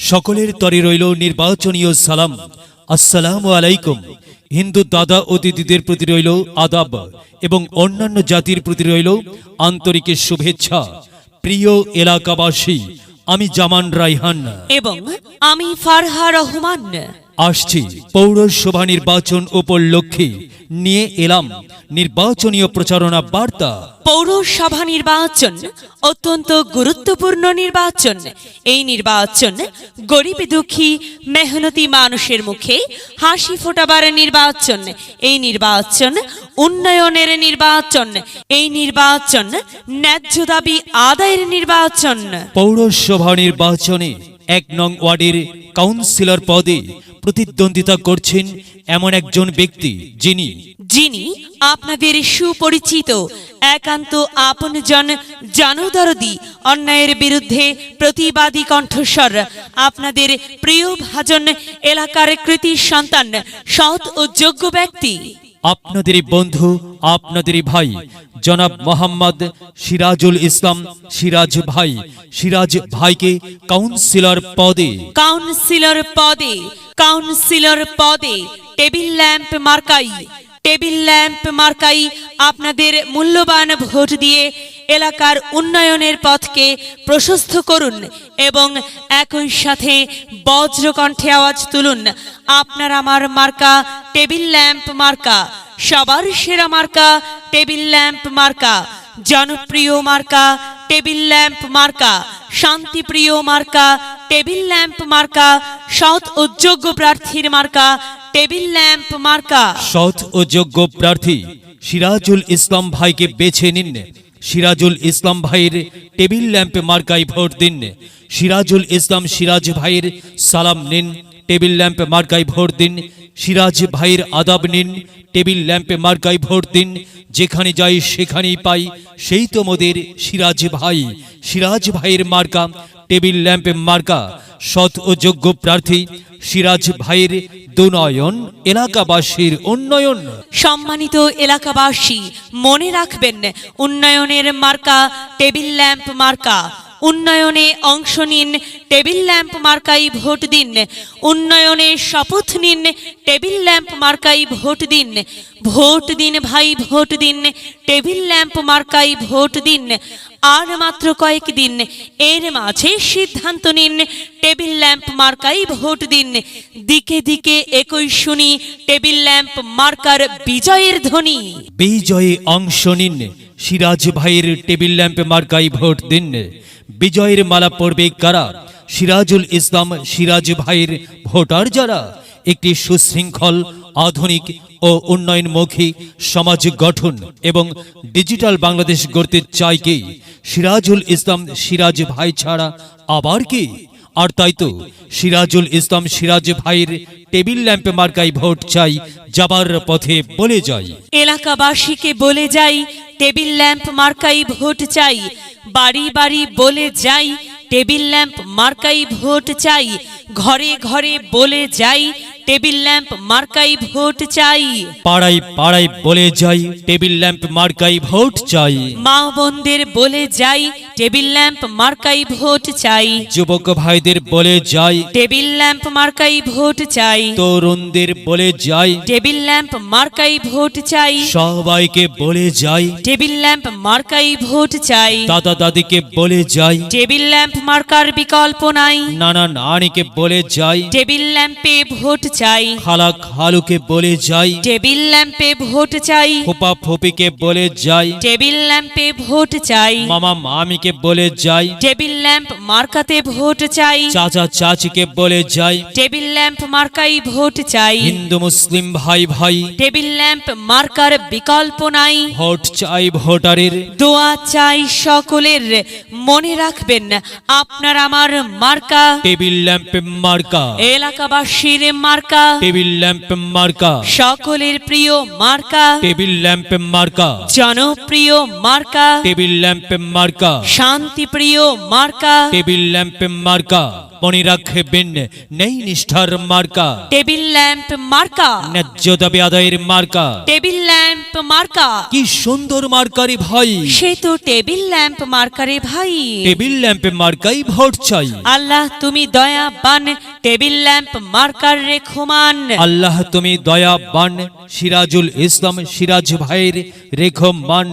সকলের তরে রইল নির্বাচনীয় সালাম। আসসালামু আলাইকুম। হিন্দু দাদা ও দিদিদের প্রতি রইল আদাব এবং অন্যান্য জাতির প্রতি রইল আন্তরিক শুভেচ্ছা। প্রিয় এলাকাবাসী, আমি জামান রায়হান এবং আমি ফারহা রহমান আসছি পৌরসভা নির্বাচন উপলক্ষে নিয়ে এলাম নির্বাচনীয় প্রচারণা বার্তা। পৌরসভা নির্বাচন অত্যন্ত গুরুত্বপূর্ণ নির্বাচন। এই নির্বাচন গরিব দুঃখী মেহনতি মানুষের মুখে হাসি ফোটাবার নির্বাচন। এই নির্বাচন উন্নয়নের নির্বাচন। এই নির্বাচন ন্যায্য দাবি আদায়ের নির্বাচন। পৌরসভা নির্বাচনে ১ নং ওয়ার্ডের কাউন্সিলর পদে প্রতিদ্বন্দ্বিতা করছেন এমন একজন ব্যক্তি যিনি আপনাদের সুপরিচিত, একান্ত আপনজন, জনদরদি, অন্যায়ের বিরুদ্ধে প্রতিবাদী কণ্ঠস্বর, আপনাদের প্রিয় ভাজন, এলাকার কৃতি সন্তান, সৎ ও যোগ্য ব্যক্তি, আপনাদেরই বন্ধু, আপনাদেরই ভাই জনাব মোহাম্মদ সিরাজুল ইসলাম সিরাজ ভাইকে কাউন্সিলর পদে টেবিল ল্যাম্প মার্কাই আপনাদের মূল্যবান ভোট দিয়ে এলাকার উন্নয়নের পথকে প্রশস্ত করুন এবং একই সাথে বজ্রকণ্ঠে আওয়াজ তুলুন, আপনার আমার মার্কা টেবিল ল্যাম্প মার্কা, সবার সেরা মার্কা টেবিল ল্যাম্প মার্কা, জনপ্রিয় মার্কা টেবিল ল্যাম্প মার্কা, শান্তিপ্রিয় মার্কা টেবিল ল্যাম্প মার্কা, সৎ ও যোগ্য প্রার্থীর মার্কা টেবিল ল্যাম্প মার্কা। সৎ ও যোগ্য প্রার্থী সিরাজুল ইসলাম ভাইকে বেছে নিন। সিরাজুল ইসলাম ভাইয়ের টেবিল ল্যাম্প মার্কায় ভোট দিন। সিরাজুল ইসলাম সিরাজ ভাইয়ের সালাম নিন, টেবিল ল্যাম্প মার্কায় ভোট দিন। সিরাজ ভাইয়ের আদাব নিন, টেবিল ল্যাম্প মার্কায় ভোট দিন। যেখানে যাই সেখানেই পাই সেই তো মোদের সিরাজ ভাইয়ের মার্কা টেবিল ল্যাম্প মার্কা। সৎ ও যোগ্য প্রার্থী সিরাজ ভাইয়ের দুনয়ন, এলাকাবাসীর উন্নয়ন। সম্মানিত এলাকাবাসী, মনে রাখবেন, উন্নয়নের মার্কা টেবিল ল্যাম্প মার্কা। উন্নয়নে অংশ নিন, টেবিল ল্যাম্প মার্কাই ভোট দিন। উন্নয়নে শপথ নিন, টেবিল ল্যাম্প মার্কাই ভোট দিন। ভোট দিন ভাই, ভোট দিন, টেবিল ল্যাম্প মার্কাই ভোট দিন। আর মাত্র কয়েকদিন, এর মাঝে সিদ্ধান্ত নিন, টেবিল ল্যাম্প মার্কাই ভোট দিন। দিকে দিকে একই শুনি টেবিল ল্যাম্প মার্কার বিজয়ের ধ্বনি। বিজয়ে অংশ নিন, সিরাজ ভাইয়ের টেবিল ল্যাম্প মার্কাই ভোট দিন। বিজয়ের মালা পড়বে কারা? সিরাজুল ইসলাম সিরাজ ভাইয়ের ভোটার যারা। একটি সুশৃঙ্খল, আধুনিক ও উন্নয়নমুখী সমাজ গঠন এবং ডিজিটাল বাংলাদেশ গড়তে চায় কে? সিরাজুল ইসলাম সিরাজ ভাই ছাড়া আবার কে? আর তাই তো সিরাজুল ইসলাম সিরাজ ভাইয়ের টেবিল ল্যাম্প মার্কায় ভোট চাই। যাবার পথে বলে যাই, এলাকাবাসীকে বলে যাই, টেবিল ল্যাম্প মার্কাই ভোট চাই। বাড়ি বাড়ি বলে যাই, টেবিল ল্যাম্প মার্কাই ভোট চাই। ঘরে ঘরে বলে যাই, টেবিল ল্যাম্প মার্কাই ভোট চাই। পাড়ায় পাড়ায় বলে যাই, টেবিল ল্যাম্প মার্কাই ভোট চাই। মা বোনদের বলে যাই, টেবিল ল্যাম্প মার্কাই ভোট চাই। যুবক ভাইদের বলে যাই, টেবিল ল্যাম্প মার্কাই ভোট চাই। তরুণদের বলে যাই, টেবিল ল্যাম্প মার্কাই ভোট চাই। সবাইকে বলে যাই, টেবিল ল্যাম্প মার্কাই ভোট চাই। দাদা দাদিকে বলে যাই, টেবিল ল্যাম্প মার্কার বিকল্প নাই। নানা নানিকে বলে যাই, টেবিল ল্যাম্পে ভোট চাই। খালা খালুকে বলে যাই, টেবিল ল্যাম্পে ভোট চাই। ফুপা ফুপিকে বলে যাই, টেবিল ল্যাম্পে ভোট চাই। মামা মামিকে বলে যাই, টেবিল ল্যাম্প মার্কাতে ভোট চাই। চাচা চাচিকে বলে যাই, টেবিল ল্যাম্প মার্কাই ভোট চাই। হিন্দু মুসলিম ভাই ভাই, টেবিল ল্যাম্প মার্কার বিকল্প নাই। ভোট চাই ভোটারের, দোয়া চাই সকলের। মনে রাখবেন, আপনার আমার মার্কা টেবিল ল্যাম্প মার্কা। এলাকাবাসীর মার্কা, টেবিল ল্যাম্প মার্কা। সকলের প্রিয় মার্কা, টেবিল ল্যাম্প মার্কা। জনপ্রিয় মার্কা, টেবিল ল্যাম্প মার্কা। শান্তিপ্রিয় মার্কা, টেবিল ল্যাম্প মার্কা। মনে রাখবেন, নেই নিষ্ঠার মার্কা, টেবিল ল্যাম্প মার্কা। ন্যায্য দাবি আদায়ের মার্কা, টেবিল ল্যাম্প মার্কা। কি সুন্দর মার্কারে ভাই, সে তো টেবিল ল্যাম্প মার্কারে ভাই। টেবিল ল্যাম্পে মার্কাই ভোট চাই। আল্লাহ তুমি দয়াবান, টেবিল ল্যাম্প মার্কার রেখমান। আল্লাহ তুমি দয়াবান, সিরাজুল ইসলাম সিরাজ ভাইয়ের রেখমান।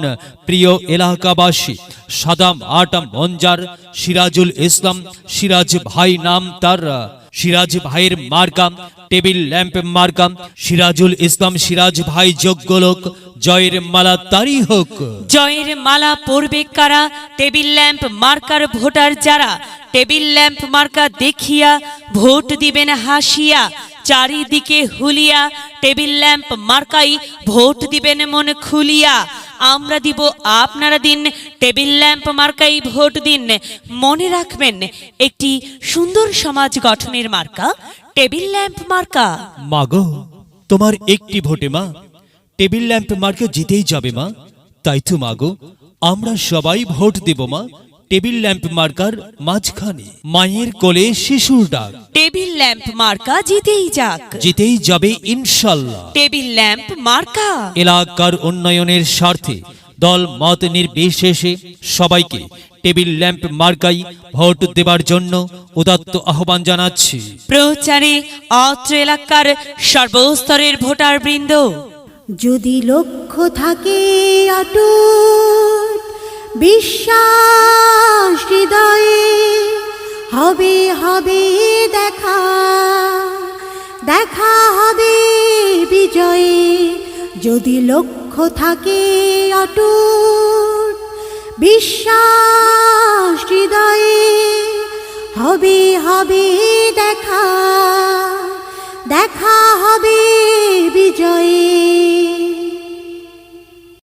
প্রিয় এলাকাবাসী, সাদাম আটাম মঞ্জার সিরাজুল ইসলাম সিরাজ ভাই নাম তার। সিরাজ ভাইয়ের মার্কা টেবিল ল্যাম্প মার্কা। সিরাজুল ইসলাম সিরাজ ভাই যোগ্য লোক, জয়ের মালা তারই হোক। জয়ের মালা পড়বে কারা? টেবিল ল্যাম্প মার্কার ভোটার যারা। টেবিল ল্যাম্প মার্কা দেখিয়া ভোট দিবেন হাসিয়া। চারিদিকে হুলিয়া টেবিল ল্যাম্প মার্কাই ভোট দিবেন মন খুলিয়া। আমরা দিব আপনারা দিন, টেবিল ল্যাম্প মার্কাই ভোট দিন। মনে রাখবেন, একটি সুন্দর সমাজ গঠনের মার্কা টেবিল ল্যাম্প মার্কা। মাগো, তোমার একটি ভোটে মা টেবিল ল্যাম্প মার্কা জিতেই যাবে মা। তাই তো মাগো, আমরা সবাই ভোট দেব মা টেবিল ল্যাম্প মার্কার মাঝখানে। মায়ের কোলে শিশুর ডাক, টেবিল ল্যাম্প মার্কা জিতেই যাক, জিতেই যাবে ইনশাল্লাহ। টেবিল ল্যাম্প মার্কা। এলাকার উন্নয়নের স্বার্থে দল মত নির্বিশেষে সবাইকে টেবিল ল্যাম্প মার্কাই ভোট দেবার জন্য উদাত্ত আহ্বান জানাচ্ছি। প্রচারে অত্র এলাকার সর্বস্তরের ভোটার বৃন্দ। যদি লক্ষ্য থাকে অটুট, বিশ্বাস হৃদয়ে, হবে হবে দেখা, দেখা হবে বিজয়ে। যদি লক্ষ্য থাকে অটুট, বিশ্বাস হৃদয়ে, হবে হবে দেখা, দেখা হবে বিজয়ে।